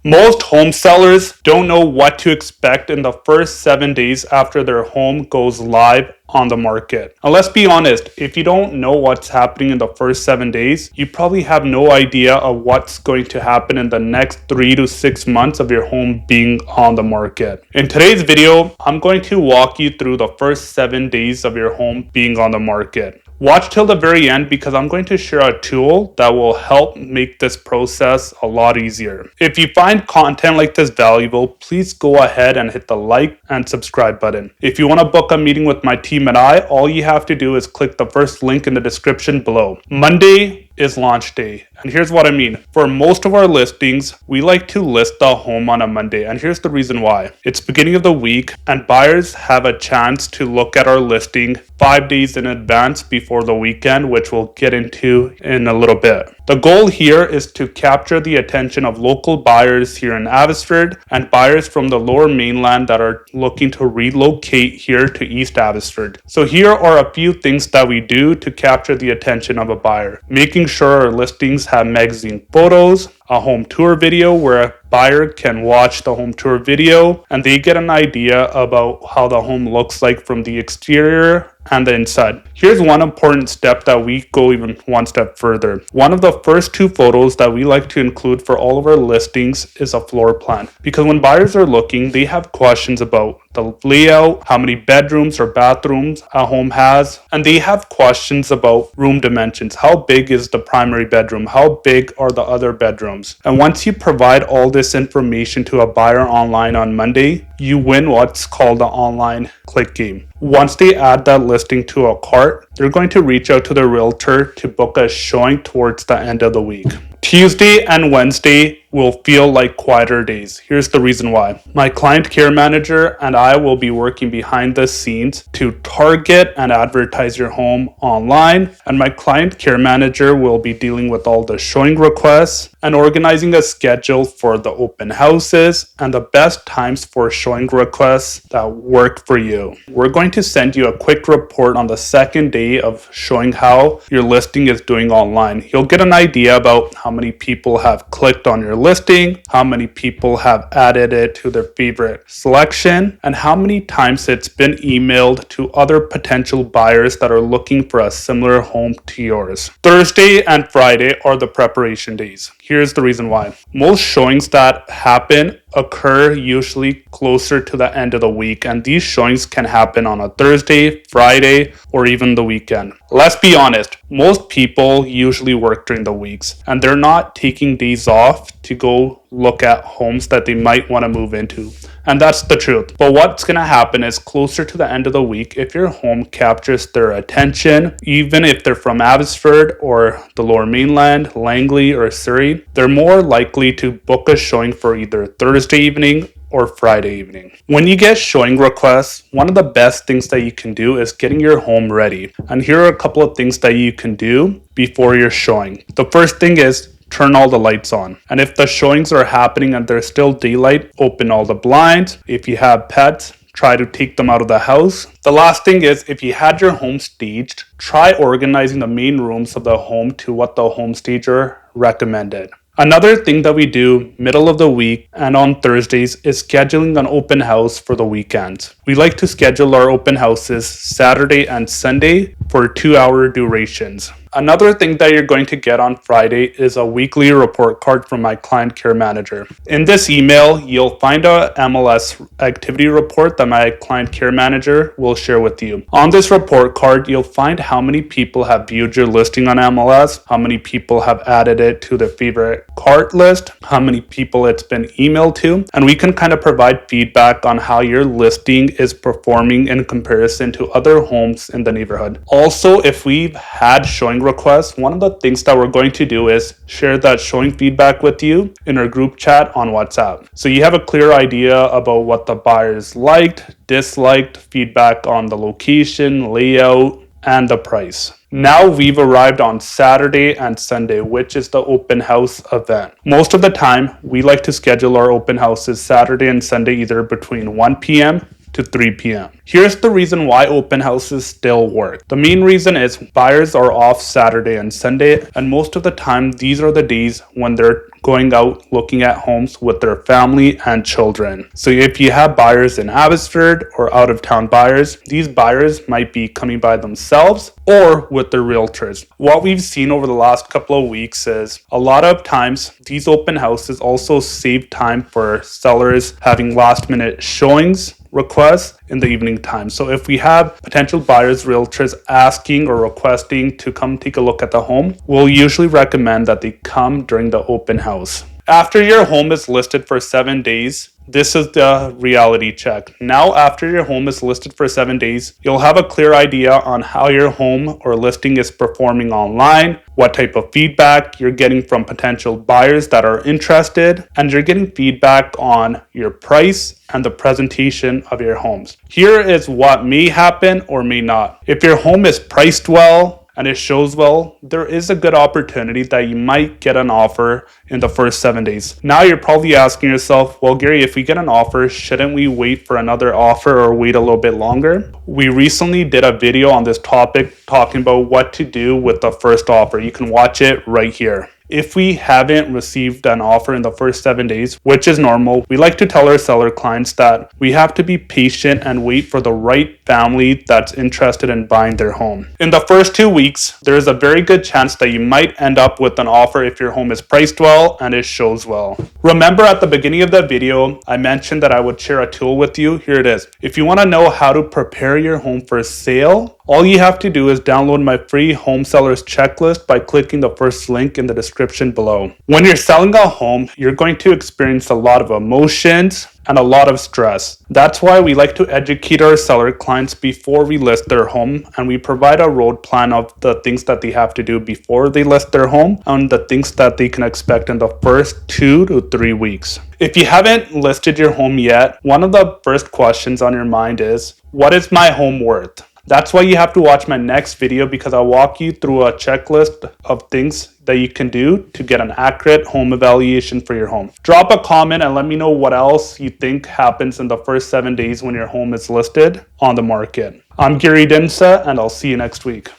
Most home sellers don't know what to expect in the first 7 days after their home goes live on the market. Now let's be honest, if you don't know what's happening in the first 7 days, you probably have no idea of what's going to happen in the next 3 to 6 months of your home being on the market. In today's video, I'm going to walk you through the first 7 days of your home being on the market. Watch till the very end because I'm going to share a tool that will help make this process a lot easier. If you find content like this valuable, please go ahead and hit the like and subscribe button. If you want to book a meeting with my team and I, all you have to do is click the first link in the description below. Monday is launch day. And here's what I mean. For most of our listings, we like to list the home on a Monday. And here's the reason why. It's beginning of the week and buyers have a chance to look at our listing 5 days in advance before the weekend, which we'll get into in a little bit. The goal here is to capture the attention of local buyers here in Abbotsford and buyers from the lower mainland that are looking to relocate here to East Abbotsford. So here are a few things that we do to capture the attention of a buyer. Making sure our listings have magazine photos, a home tour video where a buyer can watch the home tour video and they get an idea about how the home looks like from the exterior and the inside. Here's one important step that we go even one step further. One of the first 2 photos that we like to include for all of our listings is a floor plan. Because when buyers are looking, they have questions about the layout, how many bedrooms or bathrooms a home has, and they have questions about room dimensions. How big is the primary bedroom? How big are the other bedrooms? And once you provide all this information to a buyer online on Monday, you win what's called the online click game. Once they add that listing to a cart, they're going to reach out to their realtor to book a showing towards the end of the week. Tuesday and Wednesday will feel like quieter days. Here's the reason why. My client care manager and I will be working behind the scenes to target and advertise your home online, and my client care manager will be dealing with all the showing requests and organizing a schedule for the open houses and the best times for showing requests that work for you. We're going to send you a quick report on the second day of showing how your listing is doing online. You'll get an idea about how many people have clicked on your listing, how many people have added it to their favorite selection, and how many times it's been emailed to other potential buyers that are looking for a similar home to yours. Thursday and Friday are the preparation days. Here's the reason why. Most showings that happen occur usually closer to the end of the week, and these showings can happen on a Thursday, Friday, or even the weekend. Let's be honest, most people usually work during the weeks and they're not taking days off to go look at homes that they might want to move into. And that's the truth. But what's going to happen is closer to the end of the week, if your home captures their attention, even if they're from Abbotsford or the lower mainland, Langley or Surrey, they're more likely to book a showing for either Thursday evening or Friday evening. When you get showing requests, one of the best things that you can do is getting your home ready. And here are a couple of things that you can do before your showing. The first thing is turn all the lights on. And if the showings are happening and there's still daylight, open all the blinds. If you have pets, try to take them out of the house. The last thing is, if you had your home staged, try organizing the main rooms of the home to what the home stager recommended. Another thing that we do middle of the week and on Thursdays is scheduling an open house for the weekends. We like to schedule our open houses Saturday and Sunday for 2-hour durations. Another thing that you're going to get on Friday is a weekly report card from my client care manager. In this email, you'll find a MLS activity report that my client care manager will share with you. On this report card, you'll find how many people have viewed your listing on MLS, how many people have added it to their favorite cart list, how many people it's been emailed to, and we can kind of provide feedback on how your listing is performing in comparison to other homes in the neighborhood. Also, if we've had showing requests, one of the things that we're going to do is share that showing feedback with you in our group chat on WhatsApp. So you have a clear idea about what the buyers liked, disliked, feedback on the location, layout, and the price. Now we've arrived on Saturday and Sunday, which is the open house event. Most of the time, we like to schedule our open houses Saturday and Sunday either between 1 p.m. to 3 p.m. Here's the reason why open houses still work. The main reason is buyers are off Saturday and Sunday, and most of the time these are the days when they're going out looking at homes with their family and children. So if you have buyers in Abbotsford or out of town buyers, these buyers might be coming by themselves or with their realtors. What we've seen over the last couple of weeks is a lot of times these open houses also save time for sellers having last minute showings requests in the evening time. So if we have potential buyers, realtors asking or requesting to come take a look at the home, we'll usually recommend that they come during the open house. After your home is listed for 7 days, this is the reality check. Now, after your home is listed for 7 days, you'll have a clear idea on how your home or listing is performing online, what type of feedback you're getting from potential buyers that are interested, and you're getting feedback on your price and the presentation of your homes. Here is what may happen or may not. If your home is priced well, and it shows well, there is a good opportunity that you might get an offer in the first 7 days. Now you're probably asking yourself, well, Gary, if we get an offer, shouldn't we wait for another offer or wait a little bit longer? We recently did a video on this topic talking about what to do with the first offer. You can watch it right here. If we haven't received an offer in the first 7 days, which is normal, we like to tell our seller clients that we have to be patient and wait for the right family that's interested in buying their home. In the first 2 weeks, there is a very good chance that you might end up with an offer if your home is priced well and it shows well. Remember at the beginning of the video, I mentioned that I would share a tool with you. Here it is. If you want to know how to prepare your home for sale, all you have to do is download my free home sellers checklist by clicking the first link in the description below. When you're selling a home, you're going to experience a lot of emotions and a lot of stress. That's why we like to educate our seller clients before we list their home, and we provide a road plan of the things that they have to do before they list their home and the things that they can expect in the first 2 to 3 weeks. If you haven't listed your home yet, one of the first questions on your mind is, what is my home worth? That's why you have to watch my next video, because I'll walk you through a checklist of things that you can do to get an accurate home evaluation for your home. Drop a comment and let me know what else you think happens in the first 7 days when your home is listed on the market. I'm Gary Dhindsa, and I'll see you next week.